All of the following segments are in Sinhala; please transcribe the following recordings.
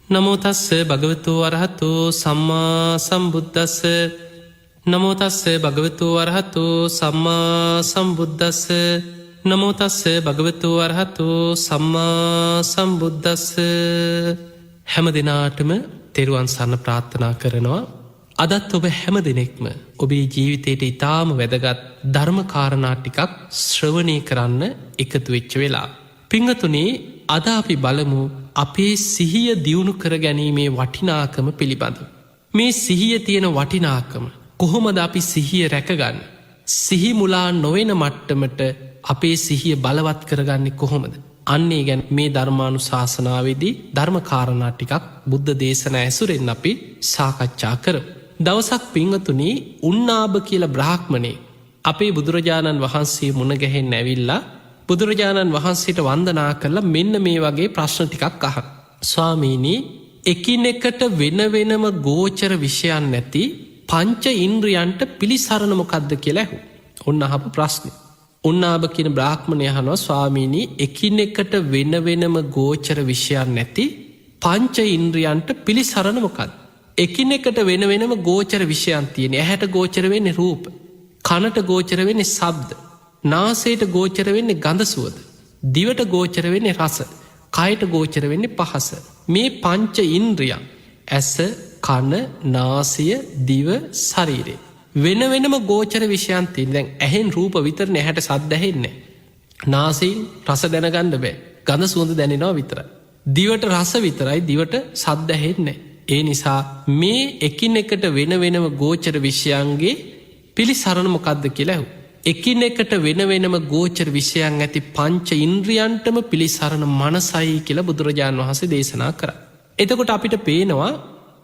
නමෝ තස්ස භගවතු වරහතු සම්මා සම්බුද්දස්ස නමෝ තස්ස භගවතු වරහතු සම්මා සම්බුද්දස්ස නමෝ තස්ස භගවතු වරහතු සම්මා සම්බුද්දස්ස හැම දිනාටම තෙරුවන් සරණ ප්‍රාර්ථනා කරනවා. අදත් ඔබ හැම දිනෙකම ඔබේ ජීවිතයට ඊටාම වැදගත් ධර්ම කාරණා ටිකක් ශ්‍රවණය කරන්න එකතු වෙච්ච වෙලා. පිංගතුනි, අද අපි බලමු අපේ සිහිය දියුණු කර ගැනීමේ වටිනාකම පිළිබඳ. මේ සිහිය තියෙන වටිනාකම කොහොමද අපි සිහිය රැකගන්න? සිහි මුලා නොවෙන මට්ටමට අපේ සිහිය බලවත් කරගන්නේ කොහොමද? අන්නේ ගැන මේ ධර්මානුශාසනාවේදී ධර්ම කාරණා ටිකක් බුද්ධ දේශනා ඇසුරෙන් අපි සාකච්ඡා කරමු. දවසක් පිංගතුනි, උන්නාභ කියලා බ්‍රාහ්මණේ අපේ බුදුරජාණන් වහන්සේ මුණ ගැහෙන්න ඇවිල්ලා බුදුරජාණන් වහන්සේට වන්දනා කරලා මෙන්න මේ වගේ ප්‍රශ්න ටිකක් අහන. ස්වාමීනි, එකිනෙකට වෙන වෙනම ගෝචර විෂයන් නැති පංච ඉන්ද්‍රියන්ට පිළිසරණ මොකක්ද කියලා ඇහුවා. ඔන්න අහපු ප්‍රශ්නේ. උන්නාභ කියන බ්‍රාහ්මණය අහනවා, ස්වාමීනි, එකිනෙකට වෙන වෙනම ගෝචර විෂයන් නැති පංච ඉන්ද්‍රියන්ට පිළිසරණ මොකක්ද? එකිනෙකට වෙන වෙනම ගෝචර විෂයන් තියෙන. ඇහැට ගෝචර වෙන්නේ රූප, කනට ගෝචර වෙන්නේ ශබ්ද, නාසයට ගෝචර වෙන්නේ ගඳ සුවඳ, දිවට ගෝචර වෙන්නේ රස, කයට ගෝචර වෙන්නේ පහස. මේ පංච ඉන්ද්‍රියන් ඇස, කන, නාසය, දිව, ශරීරය වෙන වෙනම ගෝචර විෂයන් තියෙන. දැන් ඇහෙන් රූප විතරනේ, ඇහැට ශබ්ද ඇහෙන්නේ. නාසයෙන් රස දැනගන්න බෑ, ගඳ සුවඳ දැනෙනවා විතරයි. දිවට රස විතරයි, දිවට ශබ්ද ඇහෙන්නේ. ඒ නිසා මේ එකිනෙකට වෙන වෙනම ගෝචර විෂයන්ගේ පිළිසරණ මොකක්ද කියලා ඇහුවා. එකිනෙකට වෙන වෙනම ගෝචර විෂයන් ඇති පංච ඉන්ද්‍රියන්ටම පිළිසරණ මනසයි කියලා බුදුරජාණන් වහන්සේ දේශනා කරා. එතකොට අපිට පේනවා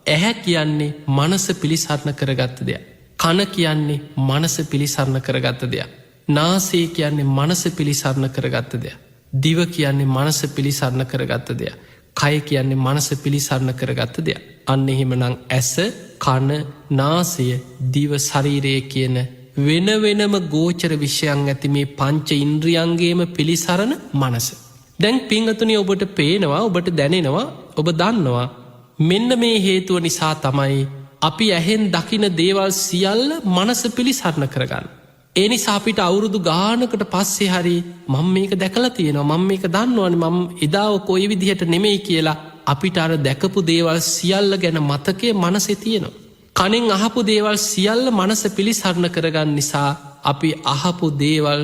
ඇහැ කියන්නේ මනස පිළිසරණ කරගත්ත දෙයක්. කන කියන්නේ මනස පිළිසරණ කරගත්ත දෙයක්. නාසය කියන්නේ මනස පිළිසරණ කරගත්ත දෙයක්. දිව කියන්නේ මනස පිළිසරණ කරගත්ත දෙයක්. කය කියන්නේ මනස පිළිසරණ කරගත්ත දෙයක්. අන්න එහෙමනම් ඇස, කන, නාසය, දිව, ශරීරය කියන වෙන වෙනම ගෝචර විෂයන් ඇති මේ පංච ඉන්ද්‍රියන්ගේම පිළිසරණ මනස. දැන් පිංගතුනි, ඔබට පේනවා, ඔබට දැනෙනවා, ඔබ දන්නවා මෙන්න මේ හේතුව නිසා තමයි අපි ඇහෙන් දකින දේවල් සියල්ල මනස පිළිසරණ කරගන්න. ඒ නිසා අපිට අවුරුදු ගානකට පස්සේ හරි මම මේක දැකලා තියෙනවා, මම මේක දන්නවනේ, මම එදාව කොයි විදිහට නෙමෙයි කියලා අපිට අර දැකපු දේවල් සියල්ල ගැන මතකය මනසේ තියෙනවා. කනෙන් අහපු දේවල් සියල්ල මනස පිළිසරණ කරගන්න නිසා අපි අහපු දේවල්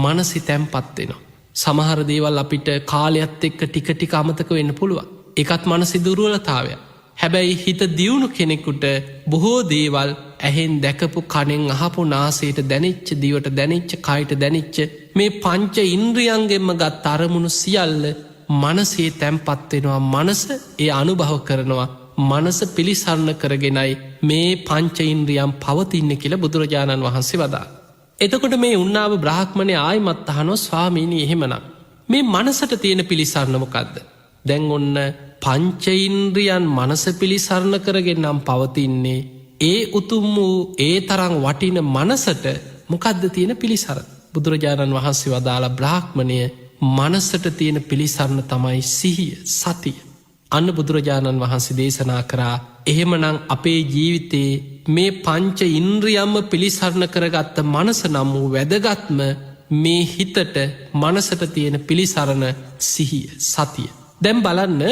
මනසි තැම්පත් වෙනවා. සමහර දේවල් අපිට කාලයත් එක්ක ටික ටික අමතක වෙන්න පුළුවන්. ඒකත් මනසි දුර්වලතාවයක්. හැබැයි හිත දියුණු කෙනෙකුට බොහෝ දේවල් ඇහෙන් දැකපු, කනෙන් අහපු, නාසයට දැනෙච්ච, දිවට දැනෙච්ච, කයට දැනෙච්ච මේ පංච ඉන්ද්‍රියන්ගෙන්ම ගත් අරමුණු සියල්ල මනසේ තැම්පත් වෙනවා. මනස ඒ අනුභව කරනවා. මනස පිළිසරණ කරගෙනයි මේ පංච ඉන්ද්‍රියම් පවතින්න කියලා බුදුරජාණන් වහන්සේ වදා. එතකොට මේ උන්නාභ බ්‍රාහ්මණය ආයිමත් අහනවා, ස්වාමීනි, එහෙමනම් මේ මනසට තියෙන පිළිසරණ මොකක්ද? දැන් ඔන්න පංච ඉන්ද්‍රියන් මනස පිළිසරණ කරගෙන නම් පවතින්නේ. ඒ උතුම් වූ ඒ තරම් වටින මනසට මොකක්ද තියෙන පිළිසරණ? බුදුරජාණන් වහන්සේ වදාළ බ්‍රාහ්මණය, මනසට තියෙන පිළිසරණ තමයි සිහිය, සතිය. අන්න බුදුරජාණන් වහන්සේ දේශනා කරා, එහෙමනම් අපේ ජීවිතේ මේ පංච ඉන්ද්‍රියම්ම පිළිසරණ කරගත්ත මනස නම් වූ වැදගත්ම මේ හිතට, මනසට තියෙන පිළිසරණ සිහිය, සතිය. දැන් බලන්න,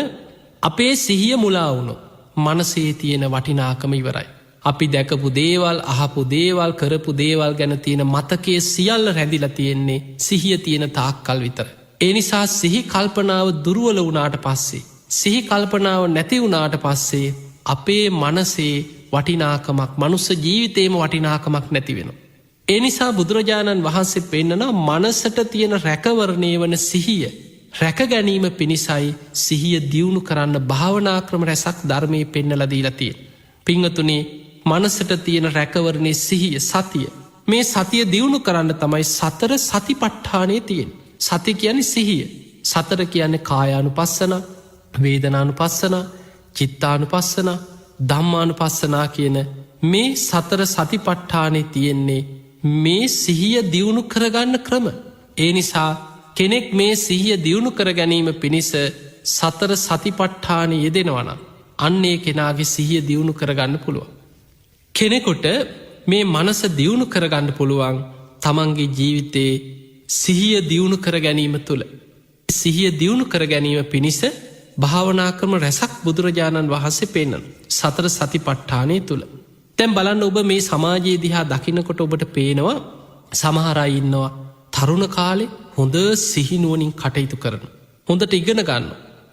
අපේ සිහිය මුලා වුණොත් මනසේ තියෙන වටිනාකම ඉවරයි. අපි දැකපු දේවල්, අහපු දේවල්, කරපු දේවල් ගැන තියෙන මතකයේ සියල්ල රැඳිලා තියෙන්නේ සිහිය තියෙන තාක්කල් විතර. ඒ නිසා සිහි කල්පනාව දුර්වල වුණාට පස්සේ, සිහි කල්පනාව නැති වුණාට පස්සේ අපේ මනසේ වටිනාකමක්, මනුස්ස ජීවිතේම වටිනාකමක් නැති වෙනවා. ඒ නිසා බුදුරජාණන් වහන්සේ පෙන්නනවා මනසට තියෙන රැකවරණය වන සිහිය රැක ගැනීම පිණිසයි සිහිය දියුණු කරන්න භාවනා ක්‍රම රැසක් ධර්මයේ පෙන්නලා දීලා තියෙන්නේ. පිංගතුනි, මනසට තියෙන රැකවරණේ සිහිය, සතිය. මේ සතිය දියුණු කරන්න තමයි සතර සතිපට්ඨානය තියෙන්නේ. සති කියන්නේ සිහිය. සතර කියන්නේ කායානුපස්සන, වේදනානුපස්සන, චිත්තානුපස්සන, ධම්මානුපස්සනා කියන මේ සතර සතිපට්ඨානේ තියෙන්නේ මේ සිහිය දියුණු කරගන්න ක්‍රම. ඒ නිසා කෙනෙක් මේ සිහිය දියුණු කර ගැනීම පිණිස සතර සතිපට්ඨානය යෙදෙනවනම්, අන්නේ කෙනාගේ සිහිය දියුණු කරගන්න පුළුවන්. කෙනෙකුට මේ මනස දියුණු කරගන්න පුළුවන් තමන්ගේ ජීවිතයේ සිහිය දියුණු කර ගැනීම තුළ. සිහිය දියුණු කර ගැනීම පිණිස භාවනාකරම රැසක් බුදුරජාණන් වහන්සේ පෙන්නන සතර සතිපට්ඨානය තුළ. තැන් බලන්න ඔබ මේ සමාජයේ දිහා දකිනකොට ඔබට පේනවා සමහරයි ඉන්නවා තරුණ කාලෙ හොඳ සිහිනුවනින් කටයුතු කරන. හොඳට ඉගෙන ගන්න.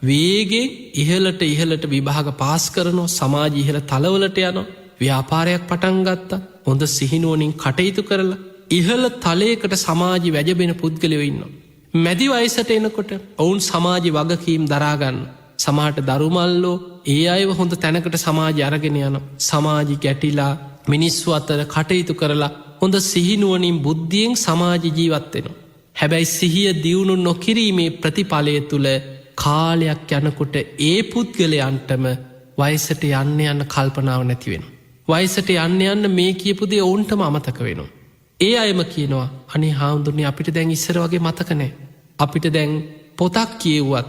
වේගේ ඉහලට විභාග පාස් කරනවා සමාජ ඉහල තලවලට යනවා ව්‍යාපාරයක් පටන් ගත්තා හොඳ සිහිනුවනින් කටයුතු කරලා ඉහල තලයකට සමාජි වැජබෙන පුද්ගලයෝ ඉන්නවා. මැදි වයසට එනකොට ඔවුන් සමාජි වගකීම් දරාගන්න සමහට දරුමල්ලෝ ඒ අයව හොඳ තැනකට සමාජ අරගෙන යන සමාජි ගැටිලා මිනිස්සු අතර කටයුතු කරලා හොඳ සිහිනුවනින් බුද්ධියෙන් සමාජ ජීවත්වෙනවා. හැබැයි සිහිය දියුණු නොකිරීමේ ප්‍රතිඵලය තුළ කාලයක් යනකොට ඒ පුද්ගලයන්ටම වයසට යන්න කල්පනාව නැතිවෙන. වයසට යන්න මේ කියපුදේ ඔවුන්ටම අමතක වෙනවා. ඒ අයම කියනවා අනි හාමුදුරනි අපිට දැන් ඉස්සර වගේ මතකනෑ. අපිට දැන් පොතක් කියව්වත්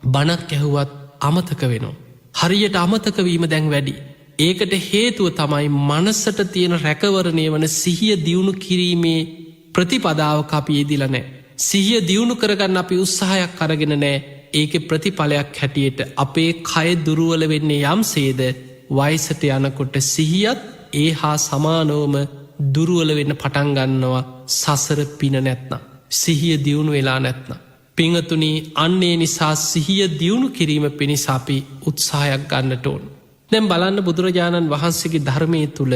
බණක් ඇහුවත් අමතක වෙනවා. හරියට අමතකවීම දැන් වැඩි. ඒකට හේතුව තමයි මනසට තියෙන රැකවරණය වන සිහිය දියුණු කිරීමේ ප්‍රතිපදාවක අපි යෙදිලනෑ. සිහිය දියුණු කරගන්න අපි උත්සාහයක් කරගෙන නෑ ඒක ප්‍රතිඵලයක් හැටියට අපේ කය දුරුවල වෙන්නේ යම් සේද වයිසට යනකොට සිහියත් ඒ හා සමානෝම දුරුවල වෙන්න පටන්ගන්නවා සසර පින නැත්නම්. සිහිය දියුණු වෙලා නැත්නම්. පිංහතුනී අන්නේ නිසා සිහිය දියුණු කිරීම පිණිසාපි උත්සාහයක් ගන්නට ඕන. දැම් බලන්න බුදුරජාණන් වහන්සේගේ ධර්මය තුළ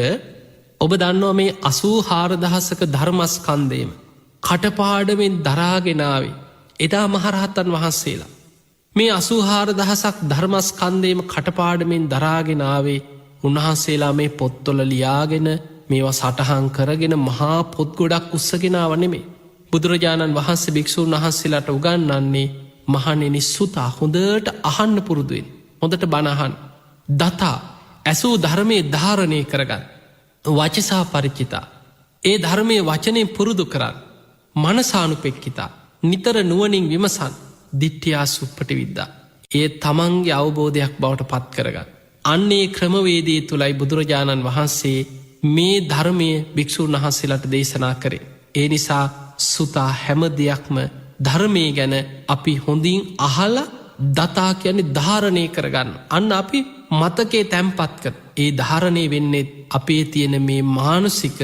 ඔබ දන්නවා මේ 84,000ක ධර්මස්කන්දයම කටපාඩමෙන් දරාගෙනාවේ එදා මහරහත්තන් වහන්සේලා. මේ 84,000ක් ධර්මස්කන්දයම කටපාඩමෙන් දරාගෙනාවේ උන්වහන්සේලා මේ පොත්තොල ලියාගෙන මේවා සටහන් කරගෙන මහා පොත් ගොඩක් උත්සගෙනාව නෙමේ. බුදුරජාණන් වහන්සේ භික්ෂූන් වහන්සේලාට උගන්වන්නේ මහණෙනි සුතා හොඳට අහන්න පුරුදුවෙන්. හොඳට බණහන්. දතා ඇසූ ධර්මය ධාරණය කරගන්න. වචසා පරිචිතා. ඒ ධර්මය වචනයෙන් පුරුදු කරන්න. මනසානුපෙක්කිතා. නිතර නුවනින් විමසන් දිට්ඨියා සුප්පටි විද්දා. ඒ තමන්ගේ අවබෝධයක් බවට පත් කරගන්න. අන්නේ ක්‍රමවේදී තුළයි බුදුරජාණන් වහන්සේ මේ ධර්මය භික්‍ෂූන් වහන්සේලට දේශනා කරේ. ඒ නිසා සුතා හැම දෙයක්ම ධර්මය ගැන අපි හොඳින් අහල දතා කියන්නේ ධාරණය කරගන්න. අන්න අපි මතකේ තැම්පත් කර. ඒ ධාරණය වෙන්නේ අපේ තියෙන මේ මානුසික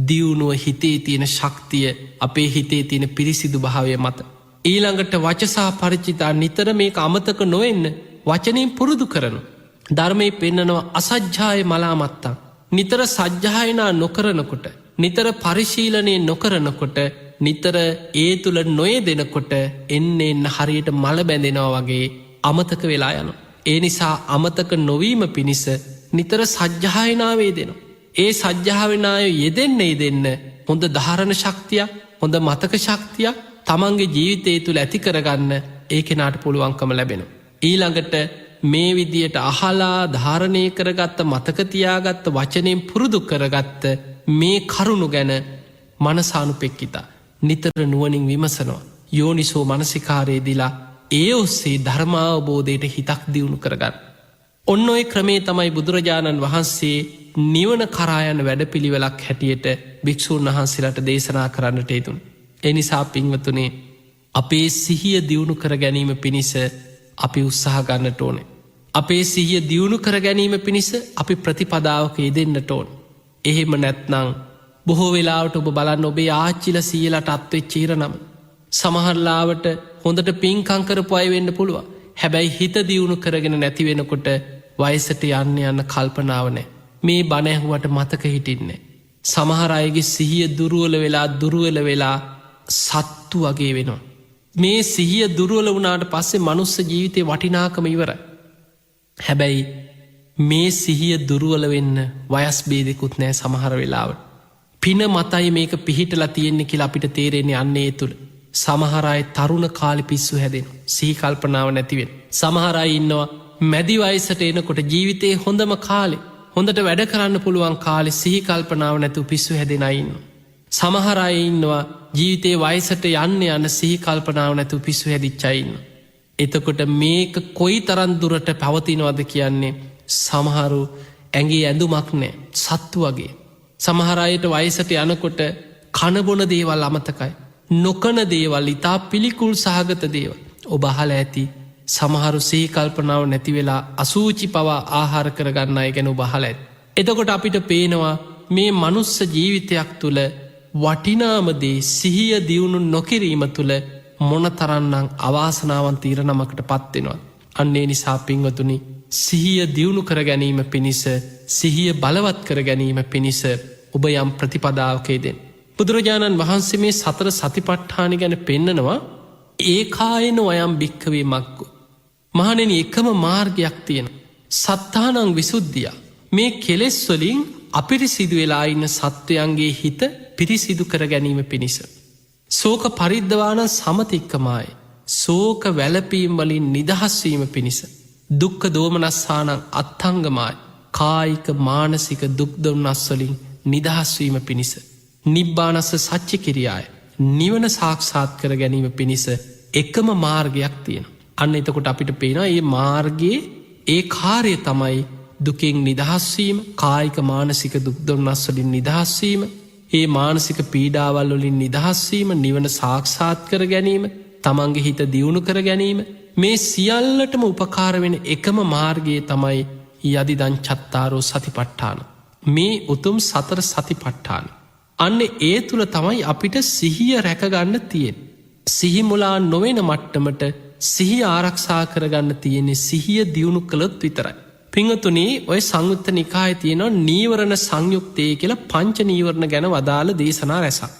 දියුණුව හිතේ තියෙන ශක්තිය අපේ හිතේ තියෙන පිරිසිදු භාවය මත. ඊළඟට වචසා පරිචිතා නිතර මේ අමතක නොවෙන්න වචනයෙන් පුරුදු කරනු. ධර්මය පෙන්නනවා අසජ්ජාය මලාමත්තා. නිතර සජ්්‍යායනා නොකරනකොට. නිතර පරිශීලනය නොකරනකොට නිතර ඒ තුළ නොය දෙනකොට එන්න එන්න හරියට මල බැඳෙනවා වගේ අමතක වෙලා යන. ඒ නිසා අමතක නොවීම පිණිස නිතර සජ්්‍යායනාවේ දෙනවා. ඒ සජ්්‍යාවනාය යෙදෙන්නේ දෙන්න හොඳ ධාරණ ශක්තියක් හොඳ මතක ශක්තියක් තමන්ගේ ජීවිතය තුළ ඇති කරගන්න ඒ කෙනාට පුළුවන්කම ලැබෙන. ඊළඟට මේ විදියට අහලා ධාරණය කරගත්ත මතකතියාගත්ත වචනයෙන් පුරුදු කරගත්ත මේ කරුණු ගැන මනසානුපෙක්කිතා නිතර නුවනින් විමසනවා. යෝනිසෝ මනසිකාරයේදිලා ඒ ඔස්සේ ධර්මාවබෝධයට හිතක් දියුණු කරගන්න. ඔන්න ඔය ක්‍රමේ තමයි බුදුරජාණන් වහන්සේ නිවන කරායන වැඩ පිළිවෙලක් හැටියට භික්‍ෂූන් වහන්සේලාට දේශනා කරන්නට ඒතුන්. එනිසා පින්වතුනේ අපේ සිහිය දියුණු කර ගැනීම පිණිස අපි උත්සාහ ගන්නට ඕනේ. අපේ සිහිය දියුණු කර ගැනීම පිණිස අපි ප්‍රතිපදාවක යෙදෙන්න්නට ඕන. එහෙම නැත්නං බොහෝ වෙලාවට ඔබ බලන්න ඔබේ ආච්චිල සියලට අත්වෙච් චීරනම. සමහරලාවට හොඳට පින්කංකරපු අය වෙන්න පුළුව. හැබැයි හිත දියුණු කරගෙන නැතිවෙනකොට වයසට යන්න කල්පනාවනෑ. මේ බණැහුවට මතක හිටින්නේ. සමහරයගේ සිහිය දුරුවල වෙලා සත්තු වගේ වෙනවා. මේ සිහිය දුරුවල වනාට පස්සේ මනුස්ස ජීවිතය වටිනාකම ඉවර. හැබැයි මේ සිහිය දුරුවල වෙන්න වයස් බේදෙකුත් නෑ සමහර වෙලාවට. පින මතයි මේක පිහිටලා තියෙන්නේ කියලා අපිට තේරෙන්නේ අන්නේ තුළ. සමහරයි තරුණ කාලි පිස්සු හැදෙන සිහි කල්පනාව නැතිවෙන. සමහරයි ඉන්නවා මැදි වයසට එනකොට ජීවිතයේ හොඳම කාලෙ හොඳට වැඩ කරන්න පුළුවන් කාලෙ සිහි කල්පනාව නැතු පිස්සු හැදෙනයින්න. සමහරයි ඉන්නවා ජීවිතයේ වයසට යන්න සිහි කල්පනාව නැතු පිස්සු හැදිච්චයින්න. එතකොට මේක කොයි තරන් දුරට පවතිනවද කියන්නේ සමහරු ඇගේ ඇඳුමක් නෑ සත්තු වගේ. සමහරයට වයසට යනකොට කණබොන දේවල් අමතකයි. නොකන දේවල් ඉතා පිළිකුල් සහගත දේව. ඔබ අහල ඇති සමහරු සීකල්පනාව නැතිවෙලා අසූචි පවා ආහාර කරගන්න අය ගැන බහල ඇත්. එතකොට අපිට පේනවා මේ මනුස්ස ජීවිතයක් තුළ වටිනාමදේ සිහිය දියුණු නොකිරීම තුළ මොනතරන්නම් අවාසනාවන් තීරණමකට පත්වෙනවා. අන්නේ නිසා පින්වතුනි සිහිය දියුණු කර ගැනීම පිණිස සිහිය බලවත් කර ගැනීම පිණිස ඔබ යම් ප්‍රතිපදාවකේදෙන්. බුදුරජාණන් වහන්සේ මේ සතර සතිපට්ඨානි ගැන පෙන්නනවා ඒකායන වයම් භික්කවේ මක්කු. මහනෙන එකම මාර්ගයක් තියෙන. සත්තානං විසුද්ධිය මේ කෙලෙස් වලින් අපිරිසිදු වෙලා ඉන්න සත්වයන්ගේ හිත පිරිසිදු කර ගැනීම පිණිස. සෝක පරිද්ධවාන සමතික්කමයි සෝක වැලපීම් වලින් නිදහස්වීම පිණිස. දුක්ක දෝමනස්සානං අත්තංගමයි කායික මානසික දුක්දොන්නස්වලින් නිදහස්වීම පිණිස. නිබ්බානස්ස සච්චි කිරියාය නිවන සාක්ෂාත් කර ගැනීම පිණිස එකම මාර්ගයක් තියෙන. අන්න එතකොට අපිට පේනවා ඒ මාර්ගයේ ඒ කාර්ය තමයි දුකෙන් නිදහස්වීම කායික මානසික දුක්දොන්නස්වලින් නිදහස්වීම ඒ මානසික පීඩාවල් වලින් නිදහස්වීම නිවන සාක්ෂාත් කර ගැනීම තමන්ගේ හිත දියුණු කර ගැනීම මේ සියල්ලටම උපකාර වෙන එකම මාර්ගයේ තමයි යදිදං චත්තාරෝ සතිපට්ඨාන මේ උතුම් සතර සතිපට්ඨාන. අන්න ඒ තුළ තමයි අපිට සිහිය රැකගන්න තියෙන්. සිහිමුලා නොවෙන මට්ටමට සිහි ආරක්ෂා කරගන්න තියෙන්නේ සිහිය දියුණු කළොත් විතරයි. පිංහතුනේ ඔය සංයුත්ත නිකාය තියෙනවා නීවරණ සංයුක්තය කියලා පංච නීවරණ ගැන වදාළ දේශනා රැසක්.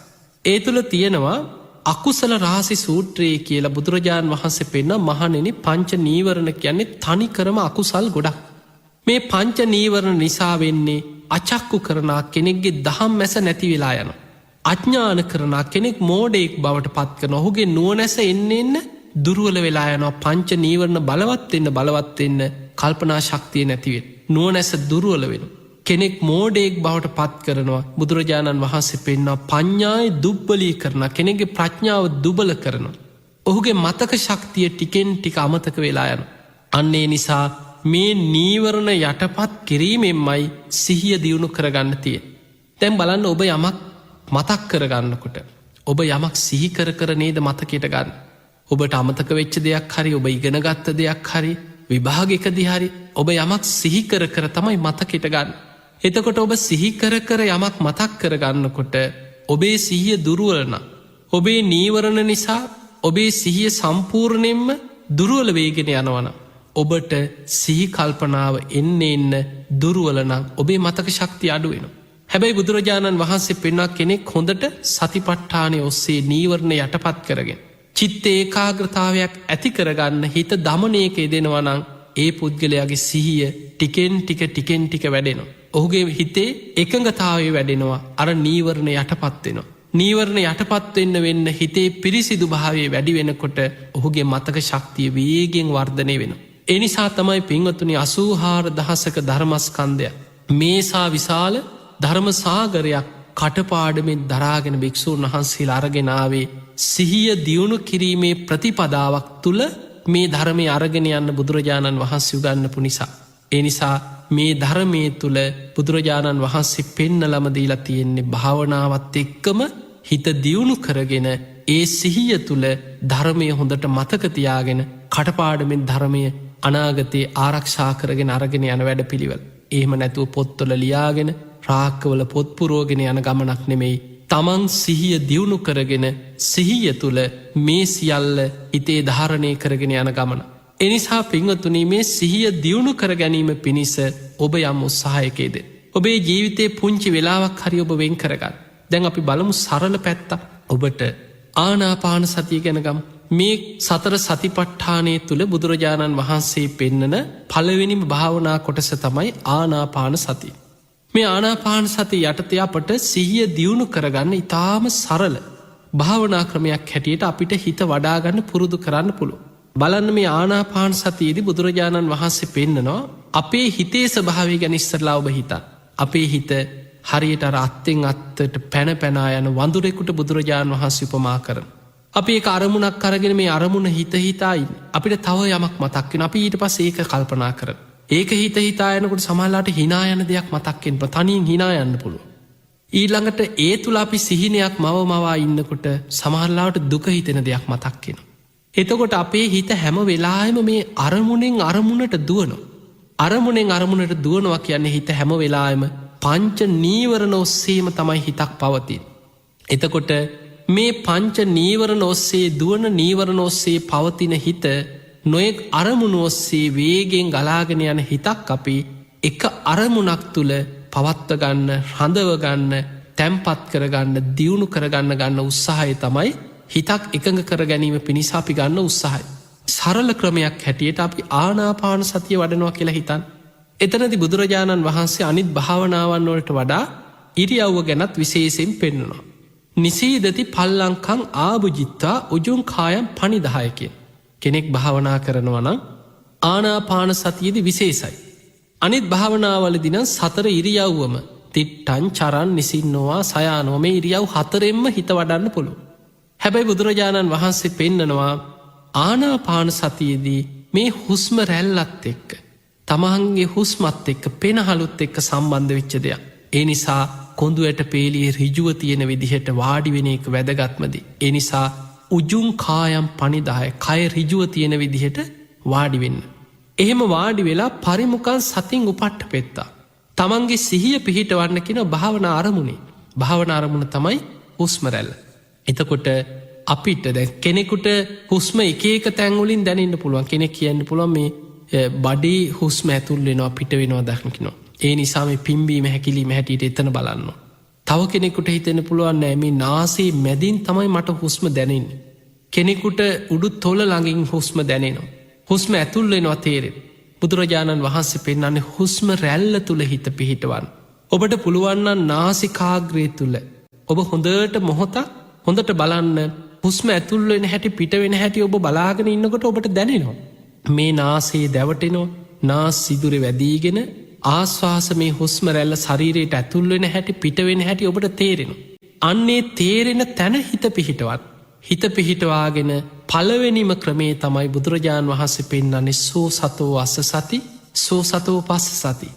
ඒ තුළ තියෙනවා අකුසල රාසි සූත්‍රයේ කියලා බුදුරජාණන් වහන්සේ පෙන්න මහනෙන පංච නීවරණ කියන්නේ තනි කරම අකුසල් ගොඩක්. මේ පංච නීවරණ නිසා වෙන්නේ අචක්කු කරනා කෙනෙක්ගේ දහම් මැස නැති වෙලා යන. අඥ්ඥාන කරනා කෙනෙක් මෝඩෙක් බවට පත් කරන ඔහුගේ නුවනැස එන්න දුරුවල වෙලා යනවා පංච නීවරණ බලවත්වෙන්න කල්පනා ශක්තිය නැතිවෙන් නුවනැස දුරුවල වෙන. කෙනෙක් මෝඩෙක් බවට පත් කරනවා බුදුරජාණන් වහන්සේ පෙන්වා පඤ්ඥාය දුබ්බලී කරන කෙනෙගේ ප්‍රඥාව දුබල කරනවා. ඔහුගේ මතක ශක්තිය ටිකෙන් ටික අමතක වෙලා යන. අන්නේ නිසා මේ නීවරණ යටපත් කිරීමෙන්මයි සිහිය දියුණු කරගන්න තිය. තැන් බලන්න ඔබ යමක් මතක් කරගන්නකොට. ඔබ යමක් සිහි කර නේද මතකයට ගන්න. ඔබට අමතක වෙච්ච දෙයක් හරි ඔබ ඉගෙනගත්ත දෙයක් හරි විභාගික දිහරි ඔබ යමක් සිහිකර තමයි මතකෙට ගන්න. එතකොට ඔබ සිහිකර යමක් මතක් කරගන්නකොට ඔබේ සිහිය දුරුවලන. ඔබේ නීවරණ නිසා ඔබේ සිහිය සම්පූර්ණයෙන්ම දුරුවල වේගෙන යනවන. ඔබට සිහි කල්පනාව එන්න දුරුවලනම් ඔබේ මතක ශක්ති අඩුවෙන. හැබැයි බුදුරජාණන් වහන්සේ පෙන්වා කෙනෙක් හොඳට සතිපට්ඨානය ඔස්සේ නීවරණ යටපත් කරගෙන. චිත්ත ඒකාග්‍රතාවයක් ඇති කරගන්න හිත දමනයක දෙනවනං ඒ පුද්ගලයාගේ සිහිය ටිකෙන් ටික වැඩෙනවා. ඔහුගේ හිතේ එකඟතාවේ වැඩෙනවා අර නීවරණ යටපත්වෙනවා. නීවරණ යටපත්වෙන්න වෙන්න හිතේ පිරිසිදු භාවේ වැඩි වෙනකොට ඔහුගේ මතක ශක්තිය වේගෙන් වර්ධනය වෙන. එනිසා තමයි පින්වතුනි 84,000ක ධර්මස්කන්ධය මේසා විශාල ධර්මසාගරයක් කටපාඩමෙන් දරාගෙන භික්‍ෂූන් වහන්සේලා අරගෙනාවේ සිහිය දියුණු කිරීමේ ප්‍රතිපදාවක් තුළ මේ ධර්මය අරගෙන යන්න බුදුරජාණන් වහන්සේ උගන්නපු නිසා. ඒ නිසා මේ ධර්මය තුළ බුදුරජාණන් වහන්සේ පෙන්නලම දීලා තියෙන්නේ භාවනාවත් එක්කම හිත දියුණු කරගෙන ඒ සිහිය තුළ ධර්මය හොඳට මතකතියාගෙන කටපාඩමෙන් ධර්මය අනාගතයේ ආරක්ෂා කරගෙන අරගෙන යන වැඩ පිළිවල්. එහෙම නැතුව පොත්තොල ලියාගෙන රාක්කවල පොත්පුරෝගෙන යන ගමනක් නෙමෙයි. තමන් සිහිය දියුණු කරගෙන සිහිය තුළ මේ සියල්ල හිතේ ධාරණය කරගෙන යන ගමන. එනිසා පින්වතුනි මේ සිහිය දියුණු කර ගැනීම පිණිස ඔබ යම් උත්සාහයකේද. ඔබේ ජීවිතේ පුංචි වෙලාවක් හරි ඔබ වෙන් කරගන්න. දැන් අපි බලමු සරල පැත්ත ඔබට ආනාපාන සතිය ගැනගම් මේ සතර සතිපට්ඨානය තුළ බුදුරජාණන් වහන්සේ පෙන්නන පළවෙනිම භාවනා කොටස තමයි ආනාපාන සතිය. මේ ආනාපාන සති යටතේ අපට සිහිය දියුණු කරගන්න ඉතාම සරල භාවනා ක්‍රමයක් හැටියට අපිට හිත වඩාගන්න පුරුදු කරන්න පුළුව. බලන්න මේ ආනාපාන සතියේදී බුදුරජාණන් වහන්සේ පෙන්නනවා අපේ හිතේ ස්වභාවය ගැන ඉස්සරලා ඔබ හිතා. අපේ හිත හරියට අත්තෙන් අත්තට පැන පැනා යන වඳුරෙකුට බුදුරජාණන් වහන්සේ උපමා කරන. අපි ඒ අරමුණක් අරගෙන මේ අරමුණ හිත හිතායි අපිට තව යමක් මතක්වෙන අපි ඊට පස් ඒක කල්පනා කරන. ඒක හිත හිතායනකොට සමහරලාට hina යන දෙයක් මතක් වෙන්න තනියෙන් hina යන්න පුළුවන්. ඊළඟට ඒ තුල අපි සිහිනයක් මවමවා ඉන්නකොට සමහරලාට දුක හිතෙන දෙයක් මතක් වෙනවා. එතකොට අපේ හිත හැම වෙලාවෙම මේ අරමුණෙන් අරමුණට දුවනවා. අරමුණෙන් අරමුණට දුවනවා කියන්නේ හිත හැම වෙලාවෙම පංච නීවරණ ඔස්සේම තමයි හිතක් පවතින්නේ. එතකොට මේ පංච නීවරණ ඔස්සේ දුවන නීවරණ ඔස්සේ පවතින හිත නොයෙක් අරමුණු ඔස්සේ වේගෙන් ගලාගෙන යන හිතක් අපි එක අරමුණක් තුල පවත්ව ගන්න, රඳව ගන්න, තැම්පත් කරගන්න, දියුණු කරගන්න ගන්න උත්සාහය තමයි හිතක් එකඟ කර ගැනීම පිණිස අපි ගන්න උත්සාහය. සරල ක්‍රමයක් හැටියට අපි ආනාපාන සතිය වඩනවා කියලා හිතන්න. එතනදී බුදුරජාණන් වහන්සේ අනිත් භාවනාවන් වලට වඩා ඉරියව්ව ගැනත් විශේෂයෙන් පෙන්වනවා. නිසීදති පල්ලංකං ආභුජිත්වා උජුං කායම් පනිදාය කෙනෙක් භාවනා කරනවා නම් ආනාපාන සතියේදී විශේෂයි. අනිත් භාවනාවලදී නම් සතර ඉරියව්වම තිට්ඨං චරන් නිසින්නවා සයානෝ මේ ඉරියව් හතරෙන්ම හිත වඩන්න පුළුවන්. හැබැයි බුදුරජාණන් වහන්සේ පෙන්නනවා ආනාපාන සතියේදී මේ හුස්ම රැල්ලත් එක්ක තමන්ගේ හුස්මත් එක්ක පෙනහලුත් එක්ක සම්බන්ධ වෙච්ච දෙයක්. ඒ නිසා කොඳුයට පේලියේ ඍජුව තියෙන විදිහට වාඩි වෙන එක වැදගත්මදි. ඒ නිසා උජුං කායම් පනිදාය කය ඍජුව තියෙන විදිහට වාඩි වෙන්න. එහෙම වාඩි වෙලා පරිමුඛං සතින් උපට්ඨපෙත්තා. තමන්ගේ සිහිය පිහිටවන්න කියන භාවනා අරමුණේ. භාවනා අරමුණ තමයි හුස්ම රැල්ල. එතකොට අපිට දැන් කෙනෙකුට හුස්ම එක එක තැන් වලින් දැනෙන්න පුළුවන්. කෙනෙක් කියන්න පුළුවන් මේ බඩේ හුස්ම ඇතුල් වෙනවා පිට වෙනවා දක්නකිනවා. ඒ නිසා මේ පිම්බීම හැකිලිම හැටියට එතන බලන්න. තව කෙනෙකුට හිතෙන්න පුළුවන් නෑ මේ නාසයේ මැදින් තමයි මට හුස්ම දැනෙන්නේ. කෙනෙකුට උඩු තොල ළඟින් හුස්ම දැනෙනවා. හුස්ම ඇතුල් වෙනවා තේරෙන. බුදුරජාණන් වහන්සේ පෙන්නන්නේ හුස්ම රැල්ල තුල හිත පිහිටවන්න. ඔබට පුළුවන් නම් නාසිකාග්‍රය තුල ඔබ හොඳට මොහොතක් හොඳට බලන්න හුස්ම ඇතුල් වෙන හැටි පිට වෙන හැටි ඔබ බලාගෙන ඉන්නකොට ඔබට දැනෙනවා. මේ නාසයේ දැවටෙනවා නාස් සිදුරේ වැදීගෙන ආශ්වාස මේ හුස්ම රැල්ල ශරීරයට ඇතුල් වෙන හැටි පිට වෙන හැටි ඔබට තේරෙනවා. අන්නේ තේරෙන තැන හිත පිහිටවත්. හිත පිහිටවාගෙන පළවෙනිම ක්‍රමේ තමයි බුදුරජාණන් වහන්සේ පෙන්නන්නේ සෝ සතෝ අස්ස සති සෝ සතෝ පස්ස සති.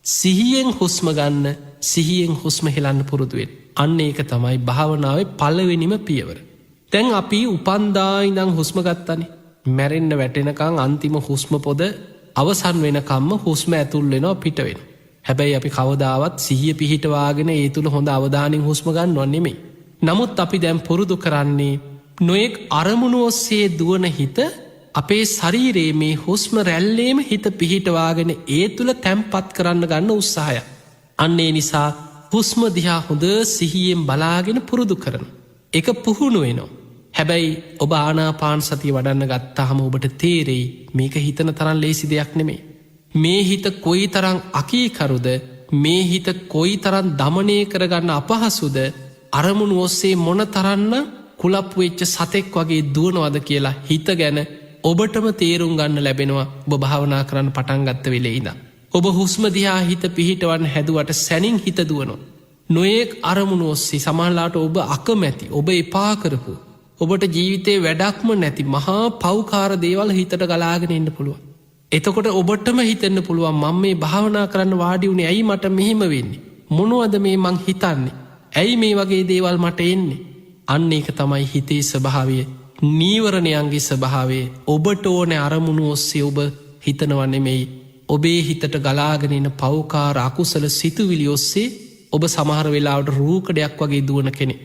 සිහියෙන් හුස්ම ගන්න සිහියෙන් හුස්ම හෙලන්න පුරුදු වෙන්න. අන්න ඒක තමයි භාවනාවේ පළවෙනිම පියවර. දැන් අපි උපන්දා ඉඳන් හුස්ම ගත්තනේ. මැරෙන්න වැටෙනකන් අන්තිම හුස්ම පොද අවසන් වෙනකම්ම හුස්ම ඇතුල් වෙනවා පිට වෙනවා. හැබැයි අපි කවදාවත් සිහිය පිහිටවාගෙන ඒ තුල හොඳ අවධානයෙන් හුස්ම ගන්නව නෙමෙයි. නමුත් අපි දැන් පුරුදු කරන්නේ නොයෙක් අරමුණු ඔස්සේ දුවන හිත අපේ ශරීරයේ මේ හුස්ම රැල්ලේම හිත පිහිටවාගෙන ඒ තුල තැම්පත් කරන්න ගන්න උත්සාහය. අන්න ඒ නිසා හුස්ම දිහා හොඳ සිහියෙන් බලාගෙන පුරුදු කරන. ඒක පුහුණු වෙනවා. හැබැයි ඔබ ආනාපාන සතිය වඩන්න ගත්තාම ඔබට තේරෙයි මේක හිතන තරම් ලේසි දෙයක් නෙමෙයි. මේ හිත කොයි තරම් අකීකරුද මේ හිත කොයි තරම් දමනය කරගන්න අපහසුද අරමුණු ඔස්සේ මොන තරන්න කුලප්පු වෙච්ච සතෙක් වගේ දුවනවද කියලා හිත ගැන ඔබටම තේරුම් ගන්න ලැබෙනවා ඔබ භාවනා කරන්න පටන් ගත්ත වෙලේ ඉඳන්. ඔබ හුස්ම දිහා හිත පිහිටවන්න හැදුවට සැනින් හිත දුවනවා. නොයෙක් අරමුණු ඔස්සේ සමහරලාට ඔබ අකමැති ඔබ එපා කරපු ඔබට ජීවිතේ වැඩක්ම නැති මහා පෞකාර දේවල් හිතට ගලාගෙන එන්න පුළුවන්. එතකොට ඔබටම හිතෙන්න පුළුවන් මම මේ භාවනා කරන්න වාඩි වුණේ ඇයි මට මෙහෙම වෙන්නේ? මොනවද මේ මං හිතන්නේ? ඇයි මේ වගේ දේවල් මට එන්නේ? අන්න ඒක තමයි හිතේ ස්වභාවය. නීවරණයන්ගේ ස්වභාවය. ඔබට ඕනේ අරමුණු ඔස්සේ ඔබ හිතනව නෙමෙයි. ඔබේ හිතට ගලාගෙන එන පෞකාර අකුසල සිතුවිලි ඔස්සේ ඔබ සමහර වෙලාවට රූකඩයක් වගේ දුවන කෙනෙක්.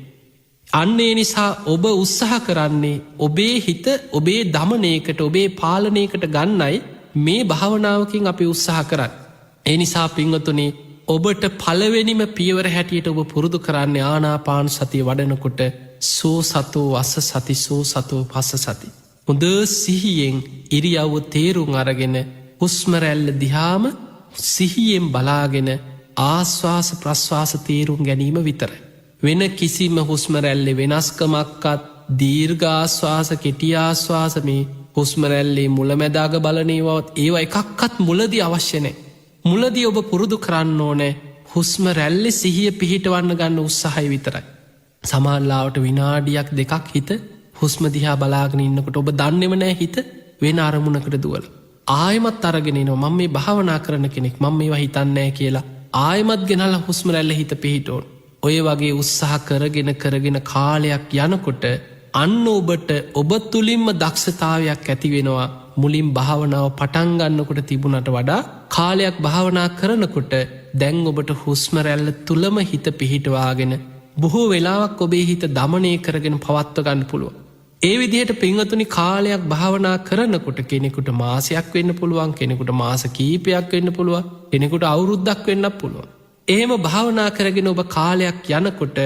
අන්නේ නිසා ඔබ උත්සාහ කරන්නේ ඔබේ හිත ඔබේ දමනයකට ඔබේ පාලනයකට ගන්නයි මේ භාවනාවකින් අපි උත්සාහ කරන්න. ඒ නිසා පින්වතුනි ඔබට පළවෙනිම පියවර හැටියට ඔබ පුරුදු කරන්නේ ආනාපාන සතිය වඩනකොට සෝ සතෝ අස්ස සති සෝ සතෝ පස්ස සති. හොඳ සිහියෙන් ඉරියව්ව තේරුම් අරගෙන හුස්ම රැල්ල දිහාම සිහියෙන් බලාගෙන ආශ්වාස ප්‍රශ්වාස තේරුම් ගැනීම විතරයි. වෙන කිසිම හුස්ම රැල්ලේ වෙනස්කමක්වත් දීර්ඝාශ්වාස කෙටි ආශ්වාස මේ හුස්ම රැල්ලේ මුලැමැදාග බලනේවත් ඒවා එකක්වත් මුලදී අවශ්‍ය නැහැ. මුලදී ඔබ පුරුදු කරන්න ඕනේ හුස්ම රැල්ලේ සිහිය පිහිටවන්න ගන්න උත්සාහය විතරයි. සමහරවිට විනාඩියක් දෙකක් හිත හුස්ම දිහා බලාගෙන ඉන්නකොට ඔබ දන්නේම නැහැ හිත වෙන අරමුණකට දුවලා. ආයමත් අරගෙන එනවා මම මේ භාවනා කරන කෙනෙක් මම මේවා හිතන්නේ නැහැ කියලා ආයමත් ගෙනල්ලා හුස්ම රැල්ල හිත පිහිටවන. ඔය වගේ උත්සාහ කරගෙන කාලයක් යනකොට අන්න ඔබට ඔබ තුලින්ම දක්ෂතාවයක් ඇති වෙනවා. මුලින් භාවනාව පටන් ගන්නකොට තිබුණට වඩා කාලයක් භාවනා කරනකොට දැන් ඔබට හුස්ම රැල්ල තුලම හිත පිහිටවාගෙන බොහෝ වෙලාවක් ඔබේ හිත දමනය කරගෙන පවත්ව ගන්න පුළුවන්. ඒ විදිහට පින්වතුනි කාලයක් භාවනා කරනකොට කෙනෙකුට මාසයක් වෙන්න පුළුවන්, කෙනෙකුට මාස කීපයක් වෙන්න පුළුවන්, කෙනෙකුට අවුරුද්දක් වෙන්නත් පුළුවන්. එහෙම භාවනා කරගෙන ඔබ කාලයක් යනකොට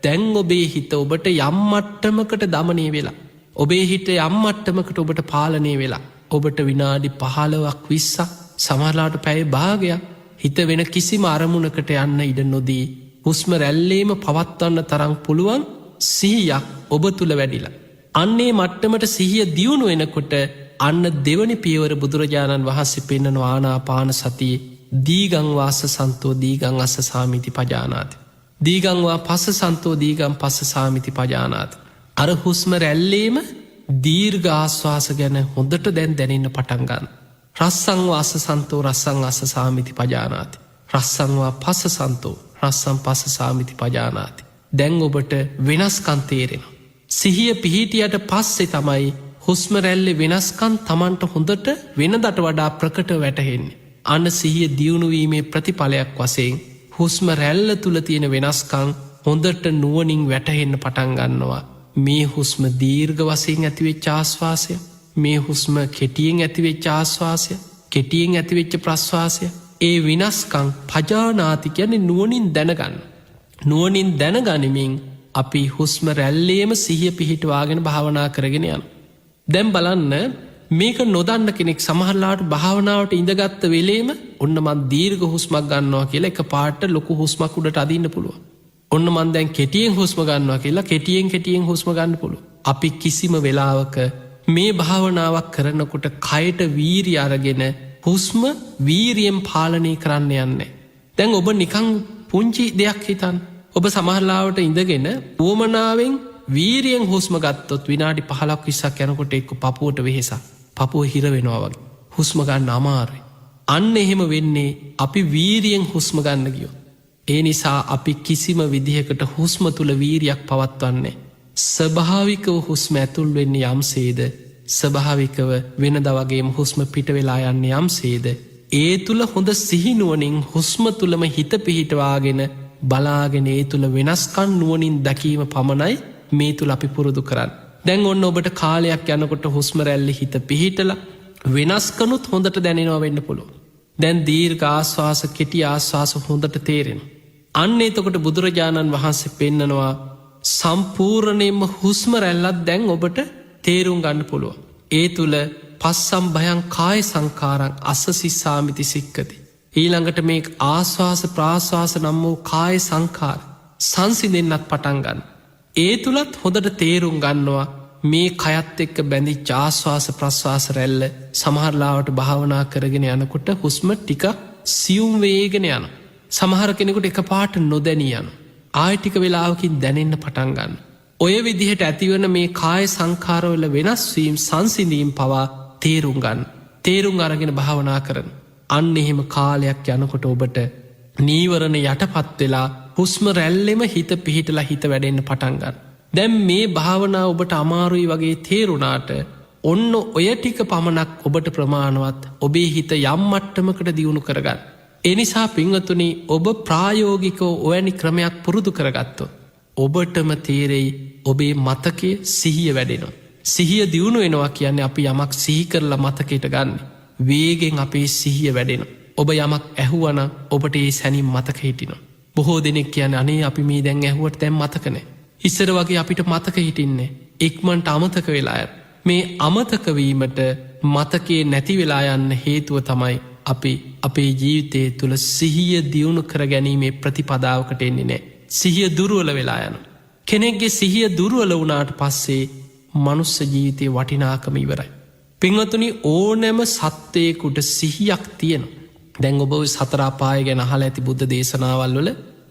දැන් ඔබේ හිත ඔබට යම් මට්ටමකට දමනය වෙලා, ඔබේ හිත යම් මට්ටමකට ඔබට පාලනය වෙලා, ඔබට විනාඩි 15ක් 20ක් සමහරලාට පැය භාගයක් හිත වෙන කිසිම අරමුණකට යන්න ඉඩ නොදී හුස්ම රැල්ලේම පවත්වන්න තරම් පුළුවන් සිහියක් ඔබ තුල වැඩිලා. අන්නේ මට්ටමට සිහිය දියුණු වෙනකොට අන්න දෙවනි පියවර බුදුරජාණන් වහන්සේ පෙන්වන ආනාපාන සතියේ දීගං වාස සන්තෝ දීගං අස්ස සාමිති පජානාති. දීගං වා පස්ස සන්තෝ දීගං පස්ස සාමිති පජානාති. අර හුස්ම රැල්ලේම දීර්ඝ ආශ්වාස ගැන හොඳට දැන් දැනෙන්න පටන් ගන්න. රස්සං වාස සන්තෝ රස්සං අස්ස සාමිති පජානාති. රස්සං වා පස්ස සන්තෝ රස්සං පස්ස සාමිති පජානාති. දැන් ඔබට වෙනස්කම් තේරෙනවා. සිහිය පිහිටියට පස්සේ තමයි හුස්ම රැල්ලේ වෙනස්කම් Tamanට හොඳට වෙනදට වඩා ප්‍රකට වැටහෙන්නේ. අන්න සිහිය දියුණු වීමේ ප්‍රතිඵලයක් වශයෙන් හුස්ම රැල්ල තුල තියෙන වෙනස්කම් හොඳට නුවණින් වැටහෙන්න පටන් ගන්නවා. මේ හුස්ම දීර්ඝ වශයෙන් ඇතිවෙච්ච ආශ්වාසය, මේ හුස්ම කෙටියෙන් ඇතිවෙච්ච ආශ්වාසය, කෙටියෙන් ඇතිවෙච්ච ප්‍රශ්වාසය. ඒ විනාශකම් පජානාති කියන්නේ නුවණින් දැනගන්න. නුවණින් දැනගනිමින් අපි හුස්ම රැල්ලේම සිහිය පිහිටවාගෙන භාවනා කරගෙන යනවා. දැන් බලන්න මේක නොදන්න කෙනෙක් සමහරලාට භාවනාවට ඉඳගත්ත වෙලේම ඔන්න මං දීර්ඝ හුස්මක් ගන්නවා කියලා එකපාරට ලොකු හුස්මක් උඩට අදින්න පුළුවන්. ඔන්න මං දැන් කෙටියෙන් හුස්ම ගන්නවා කියලා කෙටියෙන් හුස්ම ගන්න පුළුවන්. අපි කිසිම වෙලාවක මේ භාවනාවක් කරනකොට කයට වීරිය අරගෙන හුස්ම වීරියෙන් පාලනය කරන්න යන්නේ. දැන් ඔබ නිකන් පුංචි දෙයක් හිතන්න. ඔබ සමහරලාවට ඉඳගෙන උවමනාවෙන් වීරියෙන් හුස්ම ගත්තොත් විනාඩි 15ක් 20ක් යනකොට එක්ක පපුවට වෙහෙසක්, පපුව හිර වෙනවා වගේ. හුස්ම ගන්න අමාරුයි. අන්න එහෙම වෙන්නේ අපි වීරියෙන් හුස්ම ගන්න ගියොත්. ඒ නිසා අපි කිසිම විදිහකට හුස්ම තුල වීරියක් පවත්වන්නේ. ස්වභාවිකව හුස්ම ඇතුල් වෙන්නේ යම්සේද, ස්වභාවිකව වෙනදා වගේම හුස්ම පිට වෙලා යන්නේ යම්සේද, ඒ තුල හොඳ සිහිනුවණින් හුස්ම තුලම හිත පිහිටවාගෙන බලාගෙන ඒ තුල වෙනස්කම් නුවණින් දැකීම පමණයි මේ තුල අපි පුරුදු කරන්නේ. දැන් ඔන්න ඔබට කාලයක් යනකොට හුස්ම රැල්ලේ හිත පිහිටලා වෙනස්කනුත් හොඳට දැනෙනවා වෙන්න පුළුවන්. දැන් දීර්ඝ ආශ්වාස කෙටි ආශ්වාස හොඳට තේරෙනවා. අන්න එතකොට බුදුරජාණන් වහන්සේ පෙන්නනවා සම්පූර්ණයෙන්ම හුස්ම රැල්ලක් දැන් ඔබට තේරුම් ගන්න පුළුවන්. ඒ තුල පස්සම් භයං කාය සංකාරං අස්ස සිස්සාමිති සික්කති. ඊළඟට මේ ආශ්වාස ප්‍රාශ්වාස නම් වූ කාය සංකාර සංසිඳෙන්නත් පටන් ගන්න. ඒ තුලත් හොඳට තේරුම් ගන්නවා මේ කයත් එක්ක බැඳිච්ච ආශ්වාස ප්‍රශ්වාස රැල්ල සමහරලාවට භාවනා කරගෙන යනකොට හුස්ම ටික සියුම් වේගෙන යනවා. සමහර කෙනෙකුට එකපාරට නොදැනී යනවා. ආයෙ ටික වෙලාවකින් දැනෙන්න පටන් ගන්න. ඔය විදිහට ඇතිවන මේ කාය සංකාරවල වෙනස් වීම සංසිඳීම් පවා තේරුම් ගන්න. තේරුම් අරගෙන භාවනා කරන. අන්න එහෙම කාලයක් යනකොට ඔබට නීවරණ යටපත් වෙලා හුස්ම රැල්ලෙම හිත පිහිටලා හිත වැඩෙන්න පටන් ගන්න. දැන් මේ භාවනාව ඔබට අමාරුයි වගේ තේරුණාට ඔන්න ඔය ටික පමණක් ඔබට ප්‍රමාණවත් ඔබේ හිත යම් මට්ටමකට දියුණු කරගන්න. ඒ නිසා පින්වතුනි ඔබ ප්‍රායෝගිකව ඔවැනි ක්‍රමයක් පුරුදු කරගත්තොත් ඔබටම තේරෙයි ඔබේ මතකයේ සිහිය වැඩෙනවා. සිහිය දියුණු වෙනවා කියන්නේ අපි යමක් සිහි කරලා මතකයට ගන්න. වේගෙන් අපේ සිහිය වැඩෙනවා. ඔබ යමක් ඇහුවනම් ඔබට ඒ සැනින් මතක හිටිනවා. බොහෝ දෙනෙක් කියන්නේ අනේ අපි මේ දැන් ඇහුවට දැන් මතක නැහැ. ඉස්සර වගේ අපිට මතක හිටින්නේ ඉක්මනට අමතක වෙලා යන. මේ අමතක වීමට මතකයේ නැති වෙලා යන්න හේතුව තමයි අපි අපේ ජීවිතයේ තුල සිහිය දියුණු කර ගැනීමේ ප්‍රතිපදාවකට එන්නේ නැහැ. සිහිය දුර්වල වෙලා යනවා. කෙනෙක්ගේ සිහිය දුර්වල වුණාට පස්සේ මනුස්ස ජීවිතේ වටිනාකම ඉවරයි. පින්වතුනි ඕනෑම සත්වයකට සිහියක් තියෙනවා. දැන් ඔබ සතර අපාය ගැන අහලා ඇති බුද්ධ දේශනාවල් වල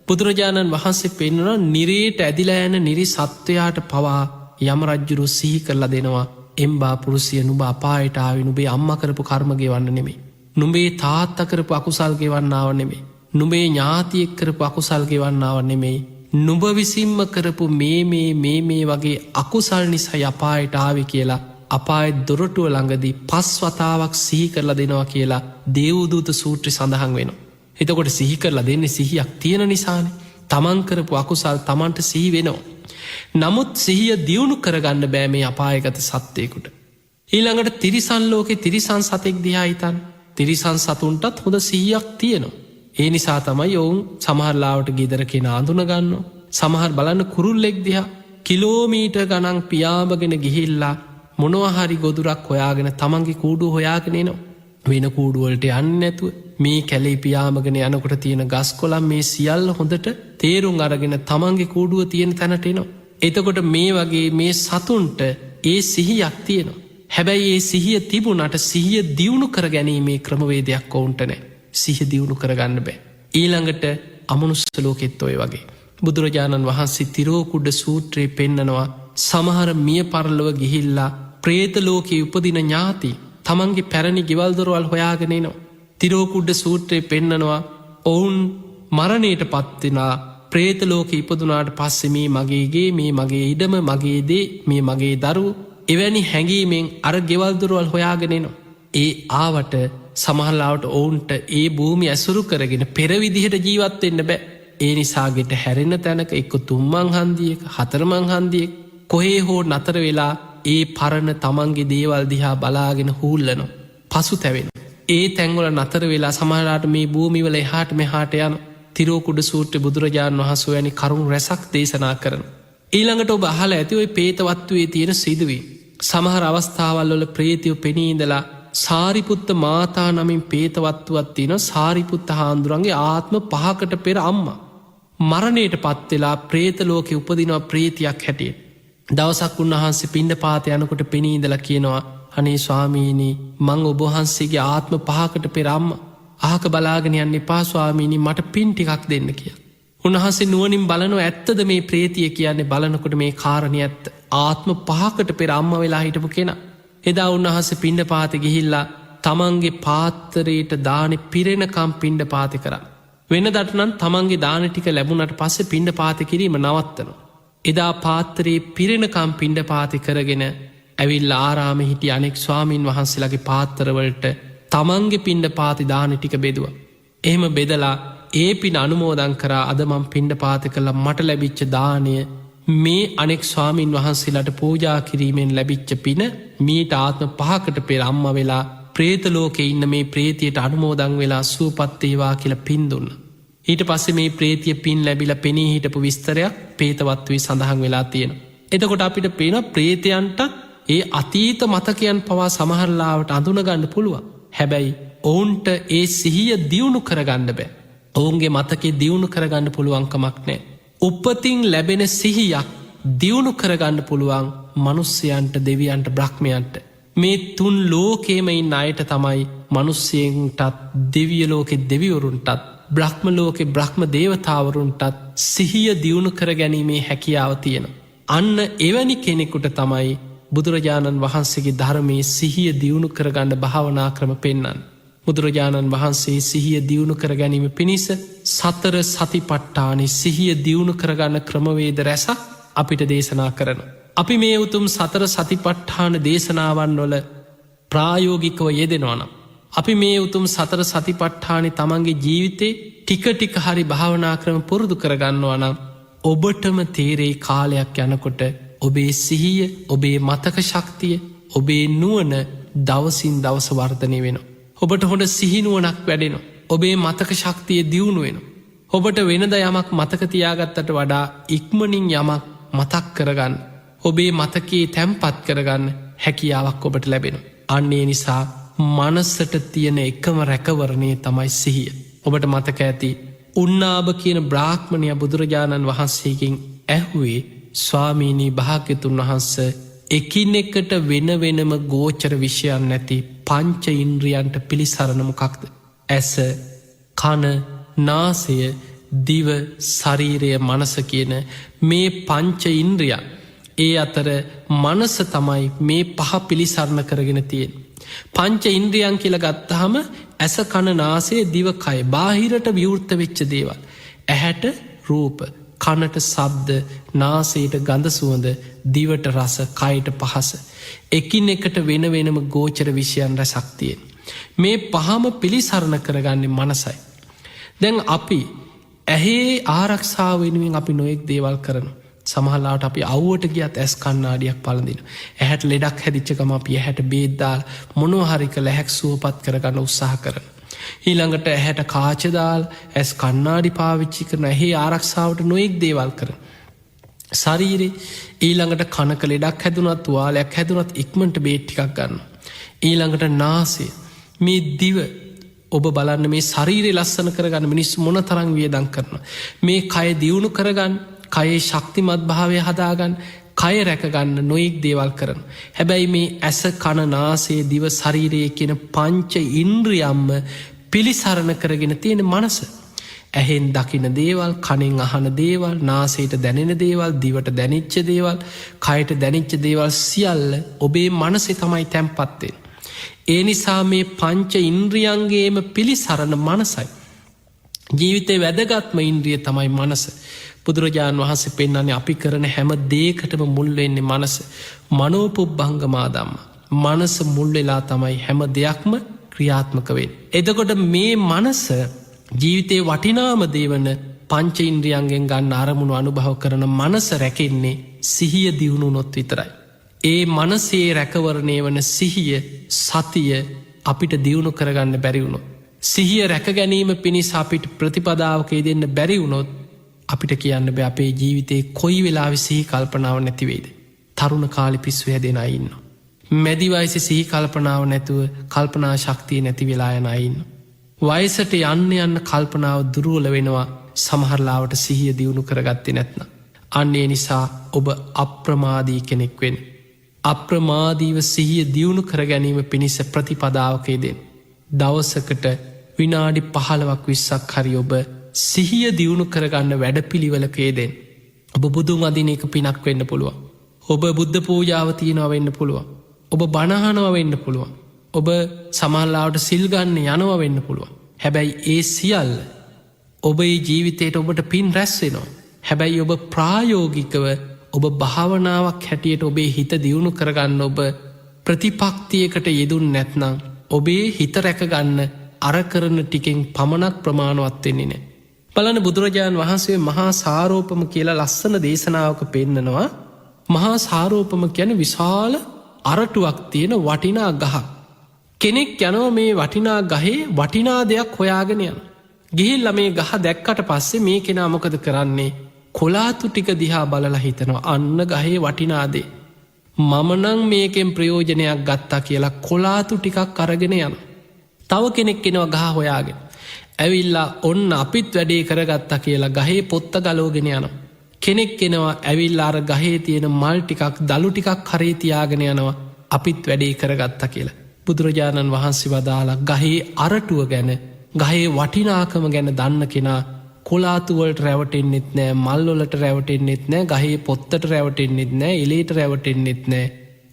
බුදුරජාණන් වහන්සේ පෙන්වනවා නිරේට ඇදිලා යන නිරි සත්වයාට පවා යම රජුරු සිහි කරලා දෙනවා එම්බා පුරුසිය නුඹ අපායට ආවේ නුඹේ අම්මා කරපු කර්ම ගෙවන්න නෙමෙයි. නුඹේ තාත්තා කරපු අකුසල් ගෙවන්නව නෙමෙයි. නුඹේ ඥාතියෙක් කරපු අකුසල් ගෙවන්නව නෙමෙයි. නුඹ විසින්ම කරපු මේ වගේ අකුසල් නිසා අපායට ආවේ කියලා අපායේ දොරටුව ළඟදී 5 වතාවක් සිහි කරලා දෙනවා කියලා දේවදූත සූත්‍රය සඳහන් වෙනවා. එතකොට සිහි කරලා දෙන්නේ සිහියක් තියෙන නිසානේ. තමන් කරපු අකුසල් තමන්ට සිහි වෙනවා. නමුත් සිහිය දියුණු කරගන්න බෑ මේ අපායගත සත්වයෙකුට. ඊළඟට තිරිසන් ලෝකේ තිරිසන් සතෙක් දිහා හිතන්න. තිරිසන් සතුන්ටත් හොඳ සිහියක් තියෙනවා. ඒ නිසා තමයි ඔවුන් සමහරලාවට ගෙදර කෙනා අඳුන ගන්නවා. සමහර බලන්න කුරුල්ලෙක් දිහා කිලෝමීටර් ගණන් පියාඹගෙන ගිහිල්ලා මොනවා හරි ගොදුරක් හොයාගෙන තමන්ගේ කූඩුව හොයාගෙන එනවා. වෙන කූඩුවලට යන්නේ නැතුව මේ කැලේ පියාඹගෙන යනකොට තියෙන ගස් කොළන් මේ සියල්ල හොඳට තේරුම් අරගෙන තමන්ගේ කූඩුව තියෙන තැනට එනවා. එතකොට මේ වගේ මේ සතුන්ට ඒ සිහියක් තියෙනවා. හැබැයි ඒ සිහිය තිබුණට සිහිය දියුණු කර ගැනීමේ ක්‍රමවේදයක් ඔවුන්ට නෑ. සිහිය දියුණු කරගන්න බෑ. ඊළඟට අමනුස්ස ලෝකෙත් ඔය වගේ. බුදුරජාණන් වහන්සේ තිරෝකුඩ සූත්‍රයේ පෙන්නනවා සමහර මිය පරලොව ගිහිල්ලා ප්‍රේත ලෝකයේ උපදින ඥාති තමන්ගේ පැරණි ගෙවල් දොරවල් හොයාගෙන එනවා. තිරෝකුඩ සූත්‍රයේ පෙන්නනවා ඔවුන් මරණයට පත්වෙනා ප්‍රේත ලෝකෙ ඉපදුනාට පස්සේ මේ මගේගේ මේ මගේ ඉඩම මගේදේ මේ මගේ දරු එවැනි හැඟීමෙන් අර ගෙවල් දොරවල් හොයාගෙන එනවා. ඒ ආවට සමහරලාවට ඔවුන්ට ඒ භූමි ඇසුරු කරගෙන පෙරවිදිහට ජීවත් වෙන්න බෑ. ඒ නිසාගෙට හැරෙන තැනක එක්ක 3 මං හන්දියක 4 මං හන්දියක කොහේ හෝ නතර වෙලා ඒ පරණ තමන්ගේ දේවල් දිහා බලාගෙන හූල්ලනවා. පසුතැවෙන. ඒ තැන්වල නතර වෙලා සමහරලාට මේ භූමිවල එහාට මෙහාට යන තිරෝකුඩ සූත්‍රයේ බුදුරජාණන් වහන්සේ වැනි කරුණු රැසක් දේශනා කරන. ඊළඟට ඔබ අහලා ඇති ওই പ്രേතවත්වයේ තියෙන සිදුවීම්. සමහර අවස්ථාවල් වල ප්‍රේතයෝ පෙනී ඉඳලා සාරිපුත්ත මාතා නමින් പ്രേතවත්වයක් තියෙන සාරිපුත්ත හාමුදුරන්ගේ ආත්ම 5කට පෙර අම්මා මරණයට පත් වෙලා പ്രേත ලෝකේ උපදිනවා ප්‍රේතියක් හැටියට. දවසක් උන්වහන්සේ පිණ්ඩපාත යනකොට පෙනී ඉඳලා කියනවා අනේ ස්වාමීනි මං ඔබ වහන්සේගේ ආත්ම 5කට පෙර අම්මා අහක බලාගෙන යන්න එපා ස්වාමීනි මට පින් ටිකක් දෙන්න කියලා. උන්වහන්සේ නුවණින් බලනවා ඇත්තද මේ ප්‍රේතිය කියන්නේ බලනකොට මේ කාරණේ ඇත්ත. ආත්ම 5කට පෙර අම්මා වෙලා හිටපු කෙනා. එදා උන්වහන්සේ පිණ්ඩපාතේ ගිහිල්ලා තමන්ගේ පාත්‍රයට දානේ පිරෙනකම් පිණ්ඩපාතේ කරා. වෙනදට නම් තමන්ගේ දාන ටික ලැබුණට පස්සේ පිණ්ඩපාතේ කිරීම නවත්තනවා. එදා පාත්‍රයේ පිරෙනකම් පිණ්ඩපාතේ කරගෙන ඇවිල්ලා ආරාමේ හිටිය අනෙක් ස්වාමින් වහන්සේලාගේ පාත්‍රවලට තමන්ගේ පිණ්ඩපාතේ දාන ටික බෙදුවා. එහෙම බෙදලා ඒ පින අනුමෝදන් කරා අද මම පිණ්ඩපාතේ කළා මට ලැබිච්ච දාණය මේ අනෙක් ස්වාමින් වහන්සේලාට පූජා කිරීමෙන් ලැබිච්ච පින මීට ආත්ම 5කට පෙර අම්මා වෙලා പ്രേත ලෝකේ ඉන්න මේ ප්‍රේතියට අනුමෝදන් වෙලා සුවපත් වේවා කියලා පින් දුන්නා. ඊට පස්සේ මේ ප්‍රේතිය පින් ලැබිලා පෙනී හිටපු විස්තරයක් പ്രേතවත්වයේ සඳහන් වෙලා තියෙනවා. එතකොට අපිට පේනවා ප්‍රේතයන්ට ඒ අතීත මතකයන් පවා සමහරලාවට අඳුන ගන්න පුළුවන්. හැබැයි ඔවුන්ට ඒ සිහිය දියුණු කරගන්න බෑ. ඔවුන්ගේ මතකේ දියුණු කරගන්න පුළුවන්කමක් නෑ. උපතින් ලැබෙන සිහියක් දියුණු කරගන්න පුළුවන් මනුස්සයන්ට දෙවියන්ට බ්‍රහ්මයන්ට. මේ 3 ලෝකේම ඉන්න අයට තමයි මනුස්සයන්ටත් දෙවිය ලෝකෙ දෙවිවරුන්ටත් බ්‍රහ්ම ලෝකෙ බ්‍රහ්ම දේවතාවරුන්ටත් සිහිය දියුණු කර ගැනීමේ හැකියාව තියෙනවා. අන්න එවැනි කෙනෙකුට තමයි බුදුරජාණන් වහන්සේගේ ධර්මයේ සිහිය දියුණු කරගන්න භාවනා ක්‍රම පෙන්වන්නේ. බුදුරජාණන් වහන්සේ සිහිය දියුණු කර ගැනීම පිණිස 4 සතිපට්ඨානෙ සිහිය දියුණු කරගන්න ක්‍රමවේද රැසක් අපිට දේශනා කරනවා. අපි මේ උතුම් 4 සතිපට්ඨාන දේශනාවන් වල ප්‍රායෝගිකව යෙදෙනවා නම් අපි මේ උතුම් 4 සතිපට්ඨානෙ තමන්ගේ ජීවිතේ ටික ටික හරි භාවනා ක්‍රම පුරුදු කරගන්නවා නම් ඔබටම තේරෙයි කාලයක් යනකොට ඔබේ සිහිය, ඔබේ මතක ශක්තිය, ඔබේ නුවණ දවසින් දවස වර්ධනය වෙනවා. ඔබට හොඳ සිහිනුවණක් වැඩෙනවා. ඔබේ මතක ශක්තිය දියුණු වෙනවා. ඔබට වෙනද යමක් මතක තියාගත්තට වඩා ඉක්මනින් යමක් මතක් කරගන්න, ඔබේ මතකයේ තැම්පත් කරගන්න හැකියාවක් ඔබට ලැබෙනවා. අන්නේ නිසා මනසට තියෙන එකම රැකවරණය තමයි සිහිය. ඔබට මතක ඇති උන්නාභ කියන බ්‍රාහ්මණයා බුදුරජාණන් වහන්සේකින් ඇහුවේ ස්වාමීනී භාග්‍යතුන් වහන්සේ එකිනෙකට වෙන වෙනම ගෝචර විෂයන් නැති පංච ඉන්ද්‍රියන්ට පිළිසරණ මොකක්ද? ඇස, කන, නාසය, දිව, ශරීරය, මනස කියන මේ පංච ඉන්ද්‍රියන් ඒ අතර මනස තමයි මේ පහ පිළිසරණ කරගෙන තියෙන. පංච ඉන්ද්‍රියන් කියලා ගත්තහම ඇස කන නාසය දිවකය බාහිරට විවෘත වෙච්ච දේවල්. ඇහැට රූප, කනට සබ්ද, නාසයට ගඳ සුවඳ, දිවට රස, කයට පහස. එකින් එකට වෙන වෙනම ගෝචර විෂයන් රැසක් තියෙන. මේ පහම පිළිසරණ කරගන්නේ මනසයි. දැන් අපි ඇහේ ආරක්ෂාව වෙනුවෙන් අපි නොයෙක් දේවල් කරනවා. සමහරලාට අපි අවුවට ගියත් ඇස් කන්නාඩියක් පළඳින. ඇහැට ලෙඩක් හැදිච්චකම අපි ඇහැට බේද්දාල් මොනොහරික ලැහැක් සුවපත් කරගන්න උත්සාහ කරන. ඊළඟට ඇහැට කාචදාල් ඇස් කන්නාඩි පාවිච්චි කරන ඇහේ ආරක්ෂාවට නොයෙක් දේවල් කරන. ශරීරේ ඊළඟට කනක ලෙඩක් හැදුනත් තුවාලයක් හැදුනත් ඉක්මට බේට්ටිකක් ගන්න. ඊළඟට නාසය මේ දිව ඔබ බලන්න මේ ශරීරය ලස්සන කරගන්න මිනිස් මොන තරං වියදං කරන. මේ කය දියුණු කරගන්න කයේ ශක්තිමත් භාවය හදාගන්න කය රැකගන්න නොයෙක් දේවල් කරන. හැබැයි මේ ඇස කන නාසේ දිව ශරීරයේ කියන පංච ඉන්ද්‍රියම්ම පිළිසරණ කරගෙන තියෙන මනස. ඇහෙන් දකින දේවල්, කනෙන් අහන දේවල්, නාසයට දැනෙන දේවල්, දිවට දැනිච්ච දේවල්, කයට දැනිච්ච දේවල් සියල්ල ඔබේ මනසේ තමයි තැන්පත්වෙන්. ඒ නිසා මේ පංච ඉන්ද්‍රියන්ගේම පිළිසරණ මනසයි. ජීවිතේ වැදගත්ම ඉන්ද්‍රිය තමයි මනස. බුදුරජාණන් වහන්සේ පෙන්නන්නේ අපි කරන හැම දේකටම මුල් වෙන්නේ මනස. මනෝපුබ්බංගමාදම්ම. මනස මුල් වෙලා තමයි හැම දෙයක්ම ක්‍රියාත්මක වෙන්නේ. එතකොට මේ මනස ජීවිතේ වටිනාම දේවන පංච ඉන්ද්‍රියන්ගෙන් ගන්න අරමුණු අනුභව කරන මනස රැකෙන්නේ සිහිය දියුණුනොත් විතරයි. ඒ මනසේ රැකවරණය වන සිහිය සතිය අපිට දියුණු කරගන්න බැරිවුණොත්. සිහිය රැක ගැනීම පිණිස අපිට ප්‍රතිපදාවකේ දෙන්න බැරිවුණොත් අපිට කියන්න බෑ අපේ ජීවිතේ කොයි වෙලා සිහි කල්පනාව නැතිවේද. තරුණ කාලි පිස්සු හැදෙන අයින්න. මැදිවයිසි සිහි කල්පනාව නැතුව කල්පනා ශක්තිය නැති වෙලා යන අයින්න. වයසට යන්න කල්පනාව දුරුවල වෙනවා සමහරලාවට සිහිය දියුණු කරගත්තේ නැත්න. අන්නේ නිසා ඔබ අප්‍රමාදී කෙනෙක් වෙන්. අප්‍රමාදීව සිහිය දියුණු කර ගැනීම පිණිස ප්‍රතිපදාවකේදෙන්. දවසකට විනාඩි 15ක් 20ක් හරි ඔබ සිහිය දියුණු කරගන්න වැඩ පිළිවලකේදෙන්. ඔබ බුදුන් අදින එක පිනක් වෙන්න පුළුවන්. ඔබ බුද්ධ පූජාව තියෙනවා වෙන්න පුළුවන්. ඔබ බණහනව වෙන්න පුළුවන්. ඔබ සමහරලාවට සිල්ගන්න යනව වෙන්න පුළුවන්. හැබැයි ඒ සියල්ල ඔබේ ජීවිතයට ඔබට පින් රැස්වෙනවා. හැබැයි ඔබ ප්‍රායෝගිකව ඔබ භාවනාවක් හැටියට ඔබේ හිත දියුණු කරගන්න ඔබ ප්‍රතිපක්තියකට යෙදුන් නැත්නම් ඔබේ හිත රැකගන්න අර කරන ටිකෙන් පමණක් ප්‍රමාණවත්වෙන්නේ නෑ. බලන බුදුරජාණන් වහන්සේ මහා සාරෝපම කියලා ලස්සන දේශනාවක පෙන්නනවා. මහා සාරෝපම කියන විශාල අරටුවක් තියෙන වටිනා ගහ. කෙනෙක් යනව මේ වටිනා ගහේ වටිනා දෙයක් හොයාගෙන යන. ගිහිල්ල මේ ගහ දැක්කට පස්සේ මේ කෙනා මොකද කරන්නේ කොලාතු ටික දිහා බලලා හිතනවා අන්න ගහේ වටිනාදේ. මමනං මේකෙන් ප්‍රයෝජනයක් ගත්තා කියලා කොලාතු ටිකක් අරගෙන යන. තව කෙනෙක් එනවා ගහ හොයාගෙන. ඇවිල්ලා ඔන්න අපිත් වැඩේ කරගත්තා කියලා ගහේ පොත්ත ගලෝගෙන යනවා. කෙනෙක් එනවා ඇවිල්ලා අර ගහේ තියෙන මල් ටිකක් දළු ටිකක් කරේ තියාගෙන යනවා අපිත් වැඩේ කරගත්තා කියලා. බුදුරජාණන් වහන්සේ වදාලා ගහේ අරටුව ගැන ගහේ වටිනාකම ගැන දන්න කෙනා කොලාතුවලට රැවටෙන්න්නෙත් නෑ මල්ලොලට රැවටෙන්න්නෙත් නෑ ගහේ පොත්තට රැවටෙන්න්නෙත් නෑ එලේට රැවටෙන්න්නෙත් නෑ.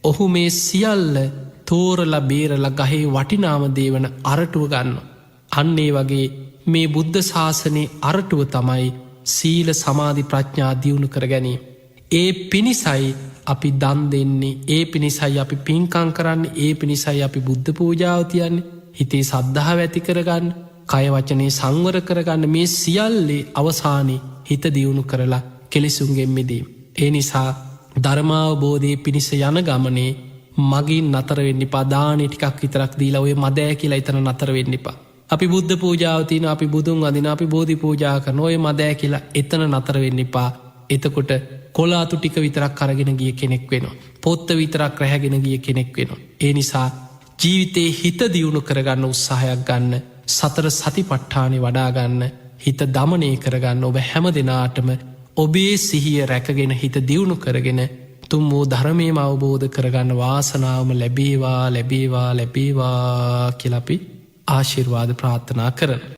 ඔහු මේ සියල්ල තෝරල බේරල ගහේ වටිනාම දේවන අරටුව ගන්න. අන්නේ වගේ මේ බුද්ධ ශාසනයේ අරටුව තමයි සීල සමාධි ප්‍රඥා දියුණු කර ගැනීම. ඒ පිණිසයි අපි දන් දෙන්නේ ඒ පිණිසයි අපි පින්කං කරන්න ඒ පිණිසයි අපි බුද්ධ පූජාව තියන්නේ හිතේ සද්ධාව ඇති කරගන්න කය වචනේ සංවර කරගන්න මේ සියල්ලේ අවසානයේ හිත දියුණු කරලා කෙලෙසුන්ගෙන් මිදීම. ඒ නිසා ධර්මාවබෝධය පිණිස යන ගමනේ මගින් නතර වෙන්න එපා. දානේ ටිකක් විතරක් දීලා ඔය මදෑ කියලා එතන නතර වෙන්න එපා. අපි බුද්ධ පූජාව තියෙන අපි බුදුන් අදින අපි බෝධි පූජා කරන ඔය මදෑ කියලා එතන නතර වෙන්න එපා. එතකොට කොලාතු ටික විතරක් අරගෙන ගිය කෙනෙක් වෙනවා. පොත්ත විතරක් රැහැගෙන ගිය කෙනෙක් වෙනවා. ඒ නිසා ජීවිතේ හිත දියුණු කරගන්න උත්සාහයක් ගන්න. සතර සතිපට්ඨානෙ වඩාගන්න හිත දමනය කරගන්න ඔබ හැම දෙනාටම ඔබේ සිහිය රැකගෙන හිත දියුණු කරගෙන තුම් වූ ධර්මයම අවබෝධ කරගන්න වාසනාවම ලැබේවා ලැබේවා ලැබේවා කියලපි ආශිර්වාද ප්‍රාර්ථනා කරන.